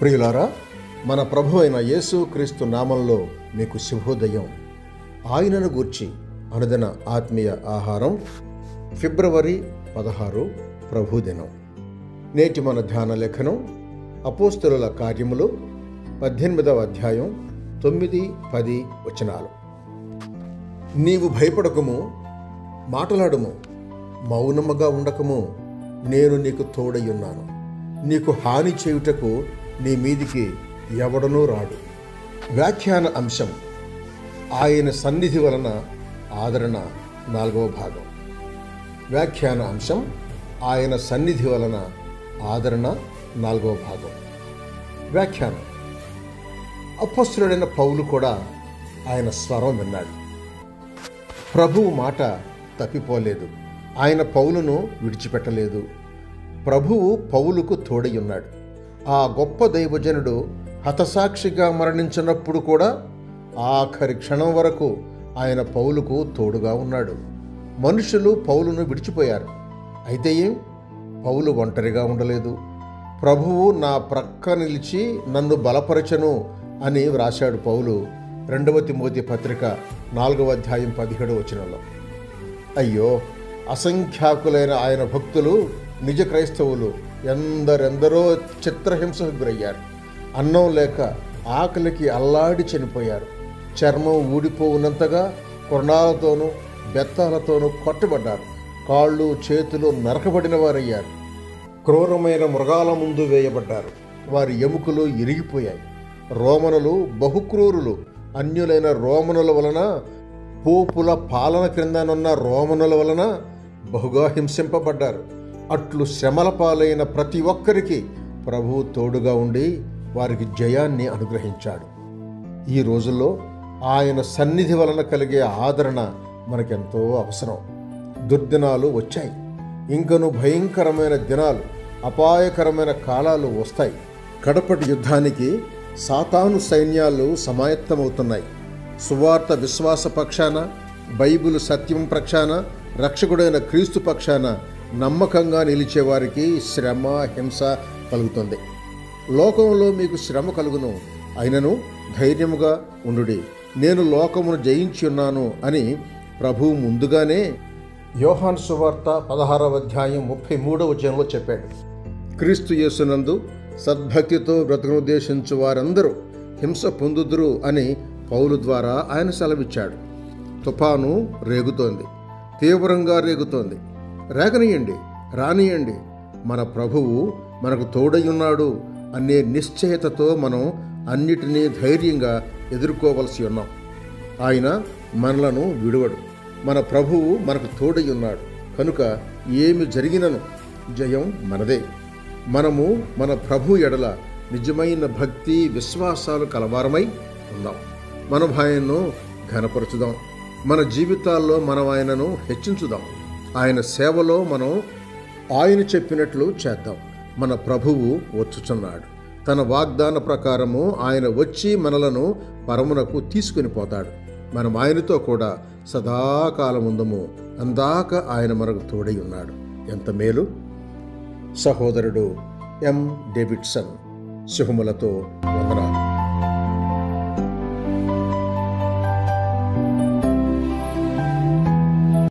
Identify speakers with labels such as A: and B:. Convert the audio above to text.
A: ప్రియులారా, మన ప్రభు అయిన యేసు క్రీస్తు నామంలో మీకు శుభోదయం. ఆయనను గూర్చి అనుదిన ఆత్మీయ ఆహారం ఫిబ్రవరి 16 ప్రభుదినం. నేటి మన ధ్యాన లేఖనం అపోస్తలుల కార్యములు 18వ అధ్యాయం 9-10 వచనాలు. నీవు భయపడకము, మాటలాడుము, మౌనముగా ఉండకము, నేను నీకు తోడయ్యున్నాను. నీకు హాని చేయుటకు నీ మీదికి ఎవడనూ రాడు. వ్యాఖ్యాన అంశం ఆయన సన్నిధి వలన ఆదరణ 4వ భాగం. వ్యాఖ్యాన అంశం ఆయన సన్నిధి వలన ఆదరణ 4వ భాగం. వ్యాఖ్యానం: అపొస్తలుడైన పౌలు కూడా ఆయన స్వరం విన్నాడు. ప్రభువు మాట తప్పిపోలేదు. ఆయన పౌలును విడిచిపెట్టలేదు. ప్రభువు పౌలుకు తోడయ్యున్నాడు. ఆ గొప్ప దైవజనుడు హతసాక్షిగా మరణించినప్పుడు కూడా ఆఖరి క్షణం వరకు ఆయన పౌలుకు తోడుగా ఉన్నాడు. మనుషులు పౌలును విడిచిపోయారు. అయితే పౌలు ఒంటరిగా ఉండలేదు. ప్రభువు నా ప్రక్క నిలిచి నన్ను బలపరచను అని వ్రాశాడు పౌలు 2వ తిమోతి పత్రిక 4వ అధ్యాయం 17వ వచనంలో. అయ్యో, అసంఖ్యాకులైన ఆయన భక్తులు, నిజ క్రైస్తవులు ఎందరెందరో చిత్రహింసకు గురయ్యారు. అన్నం లేక ఆకలికి అల్లాడి చనిపోయారు. చర్మం ఊడిపోవునంతగా కొరణాలతోనూ బెత్తాలతోనూ కొట్టబడ్డారు. కాళ్ళు చేతులు నరకబడిన వారయ్యారు. క్రూరమైన మృగాల ముందు వేయబడ్డారు. వారి ఎముకలు ఇరిగిపోయాయి. రోమనులు బహుక్రూరులు. అన్యులైన రోమనుల వలన, పోపుల పాలన క్రిందనున్న రోమనుల వలన బహుగా హింసింపబడ్డారు. అట్లు శ్రమల పాలైన ప్రతి ఒక్కరికి ప్రభువు తోడుగా ఉండి వారికి జయాన్ని అనుగ్రహించాడు. ఈ రోజుల్లో ఆయన సన్నిధి వలన కలిగే ఆదరణ మనకెంతో అవసరం. దుర్దినాలు వచ్చాయి. ఇంకను భయంకరమైన దినాలు, అపాయకరమైన కాలాలు వస్తాయి. కడపటి యుద్ధానికి సాతాను సైన్యాలు సమాయత్తమవుతున్నాయి. సువార్త విశ్వాస పక్షాన, బైబిలు సత్యం పక్షాన, రక్షకుడైన క్రీస్తు పక్షాన నమ్మకంగా నిలిచేవారికి శ్రమ, హింస కలుగుతుంది. లోకంలో మీకు శ్రమ కలుగును, అయినను ధైర్యముగా ఉండుడి, నేను లోకమును జయించి ఉన్నాను అని ప్రభువు ముందుగానే యోహాను సువార్త 16వ అధ్యాయం 33వ వచనంలో చెప్పాడు. క్రీస్తు యేసునందు సద్భక్తితో బ్రతుకునుద్దేశించు వారందరూ హింస పొందుదురు అని పౌలు ద్వారా ఆయన సెలవిచ్చాడు. తుఫాను రేగుతోంది, తీవ్రంగా రేగుతోంది. రేగనీయండి, రానియండి. మన ప్రభువు మనకు తోడయ్యున్నాడు అనే నిశ్చయతతో మనం అన్నిటినీ ధైర్యంగా ఎదుర్కోవలసి ఉన్నాం. ఆయన మనలను విడువడు. మన ప్రభువు మనకు తోడయ్యున్నాడు కనుక ఏమి జరిగినను జయం మనదే. మనము మన ప్రభు ఎడల నిజమైన భక్తి విశ్వాసాలు కలవారమై ఉన్నాం. మనం ఆయనను ఘనపరచుదాం. మన జీవితాల్లో మనం ఆయనను హెచ్చించుదాం. ఆయన సేవలో మనం ఆయన చెప్పినట్లు చేద్దాం. మన ప్రభువు వచ్చుచున్నాడు. తన వాగ్దాన ప్రకారము ఆయన వచ్చి మనలను పరమునకు తీసుకుని పోతాడు. మనం ఆయనతో కూడా సదాకాలముందము. అందాక ఆయన మనకు తోడై ఉన్నాడు. ఎంత మేలు! సహోదరుడు ఎం. డేవిడ్సన్. శుభములతో వందనాలు.